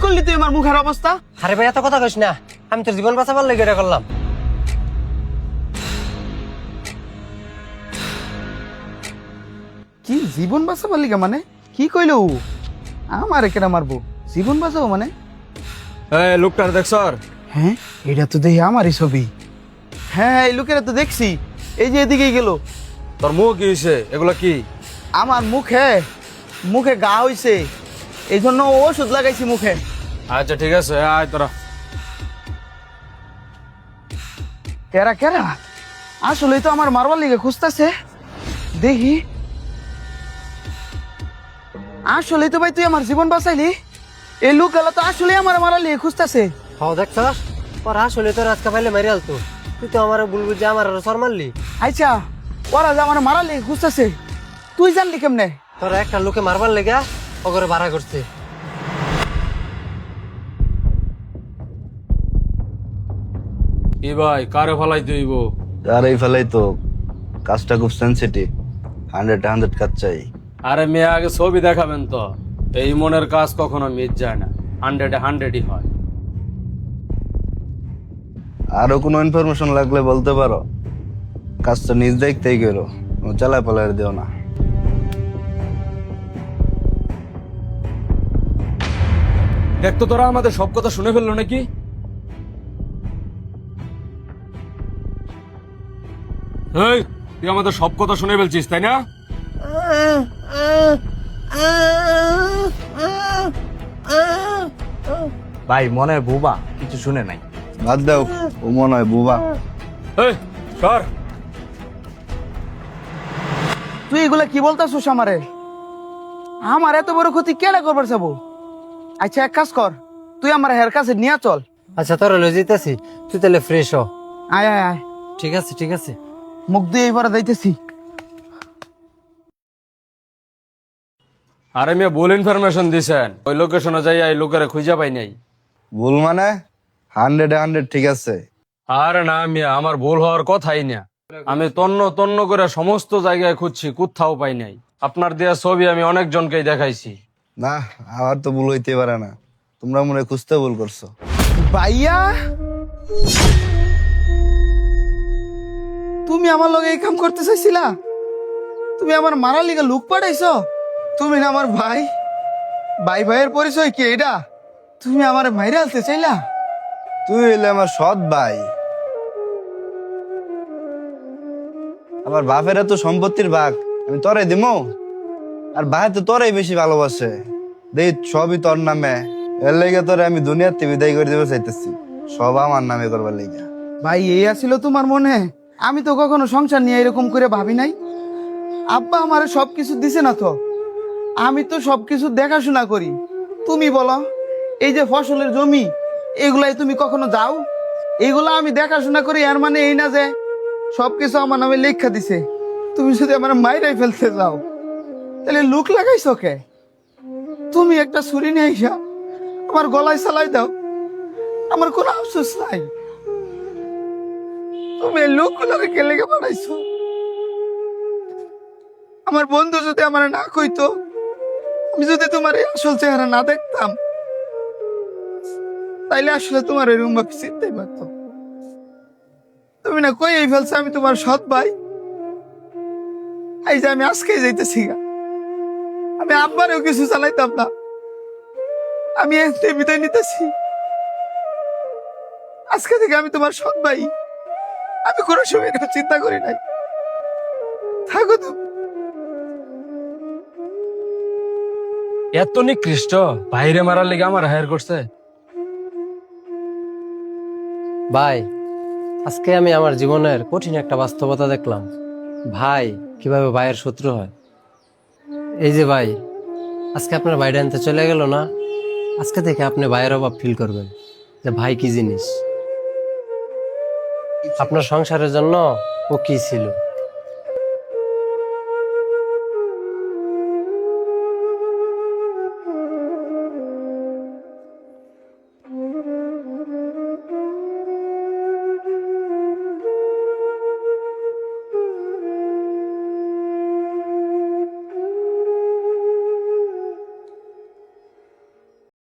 করলি তুই আমার মুখের অবস্থা? আরে ভাই এত কথা কইস না, আমি তোর জীবন বাঁচাবার লেগে এটা করলাম। কি জীবন বাঁচাবার লিগা মানে? কি কইলো ও? আমারে কেন মারবো? জীবন বাঁচাবো মানে? এই লোকটার দেখ স্যার। হ্যাঁ, এটা তো দেখি আমারই ছবি। হ্যাঁ, এই লোকেরা তো দেখছি, এই যে এদিকেই গেল। তোর মুখ কি হয়েছে? এগুলা কি? আমার মুখে মুখে গা হইছে, এই জন্য ওষুধ লাগাইছি মুখে। আচ্ছা ঠিক আছে, আয় তোরা। কেরা কেরা? আসলেই তো আমার মারবার লিগে খুঁজতেছে। দেখি, আসলেই তো ভাই তুই আমার জীবন বাঁচাইলি। এই লোকগুলা তো আসলে আমার মারার লিগে খুঁজতেছে। হ্যাঁ দেখছস, ওরা আসলে তোর আজকে পাইলে মারি আলতো। তুই তো আমার বলবি যে আমার সর মারলি। আচ্ছা, ওরা যে আমার মারার লিগে খুঁজতেছে, তুই জানলি কেমনে? তোরা একটা লোকে মারবার লেগা ওগরে ভাড়া করছে। কি ভাই, কারে ফালাই তুইব? আর এই ফেলাই তো কাজটা খুব সেন্সিটিভ, 100 কাজ চাই। আরে মেয়ে আগে ছবি দেখাবেন তো। এই মনের কাজ কখনো মিট যায় না, 100-100ই হয়। আরো কোনো ইনফরমেশন লাগলে বলতে পারো। কাজটা নিজ দেখতেই করো, চালায় পালায় দিও না। দেখ তো, তোরা আমাদের সব কথা শুনে ফেললো নাকি? এই, তুই আমাদের সব কথা শুনে ফেলছিস তাই না? ভাই মনে হয় বুবা কিছু শুনে নাই। বাদ দাও, ও মনে হয় বুবা। এই সর। তুই এগুলা কি বলতাছিস আমারে? আমার এত বড় ক্ষতি কেডা করবার যাবো? আচ্ছা, এক কাজ কর, তুই আমার হের কাছে নিয়ে চল। আচ্ছা তোরা লই যেতেছি, তুই তাহলে ফ্রেশ হ। আয় আয় আয়, ঠিক আছে ঠিক আছে। মুখ দিয়ে এইবার যাইতেছি। আরে মেয়ে ভুল ইনফরমেশন দিছেন, ওই লোকেশনে যাই এই লোকেরা খুঁজে পাই নাই। ভুল মানে 100 ঠিক আছে। আরে না মিয়া, আমার ভুল হওয়ার কথাই না। আমি তন্ন তন্ন করে সমস্ত জায়গায় খুঁজছি, কোথাও পাই নাই। আপনার দেয়া ছবি আমি অনেকজনকেই দেখাইছি। না, আমার তো ভুল হইতে পারে না। তোমরা মনে হয় খুঁজতে ভুল করছো। ভাইয়া, তুমি আমার লগে এই কাম করতে চাইছিলা? তুমি আমার মারার লিগে লুক পাঠাইছো? তুমি না আমার ভাই, ভাই ভাইয়ের পরিচয় কি এটা? তুমি আমার মাইরে আনতে চাইলা? তুই হইলে আমার সৎ ভাই। আমার বাপের এত সম্পত্তির ভাগ আমি তোরে দিমো? আর ভাই তো তোরাই বেশি ভালোবাসে, দেখ সবই তোর নামে। এর লেগে তোরে আমি দুনিয়াতে বিদায় করে দিতে চাইতেছি, সব আমার নামে করবার লেগে। ভাই, এই আসিল তোমার মনে? আমি তো কখনো সংসার নিয়ে এরকম করে ভাবি নাই। আব্বা আমার সবকিছু দিছে না তো, আমি তো সবকিছু দেখাশোনা করি। তুমি বলো, এই যে ফসলের জমি, এগুলাই তুমি কখনো যাও? এগুলা আমি দেখাশোনা করি, এর মানে এই না যে সবকিছু আমার নামে লেখা দিছে। তুমি যদি আমার মাইরাই ফেলতে যাও, তাহলে লুক লাগাইছো কে? তুমি একটা ছুরি নিয়ে আইসা আমার গলায় চালাই দাও, আমার কোনো আফসোস নাই। তুমি এই লোকগুলোকে কে লেগে বানাইছো? আমার বন্ধু যদি আমার না কইতো, আমি যদি তোমার এই আসল চেহারা না দেখতাম, তাইলে আসলে তোমার এরকম ভাবে চিনতেই পারতো। তুমি না কই এই ফেলছো আমি তোমার সৎ ভাই। এই যে আমি আজকেই যাইতেছি গা, আমি আব্বারেও কিছু চালাইতাম না, আমি এতে বিদায় নিতেছি। আজকে থেকে আমি তোমার সৎ ভাই। আমি কোনো সময় এটা চিন্তা করি নাই। থাকো তুমি। এত নিকৃষ্ট বাইরে মারার লেগে আমার হায়ার করছে। ভাই, আজকে আমি আমার জীবনের কঠিন একটা বাস্তবতা দেখলাম। ভাই কিভাবে ভাইয়ের শত্রু হয়। এই যে ভাই, আজকে আপনার ভাইটা আনতে চলে গেল না, আজকে থেকে আপনি ভাইয়ের অভাব ফিল করবেন যে ভাই কি জিনিস। আপনার সংসারের জন্য ও কি ছিল।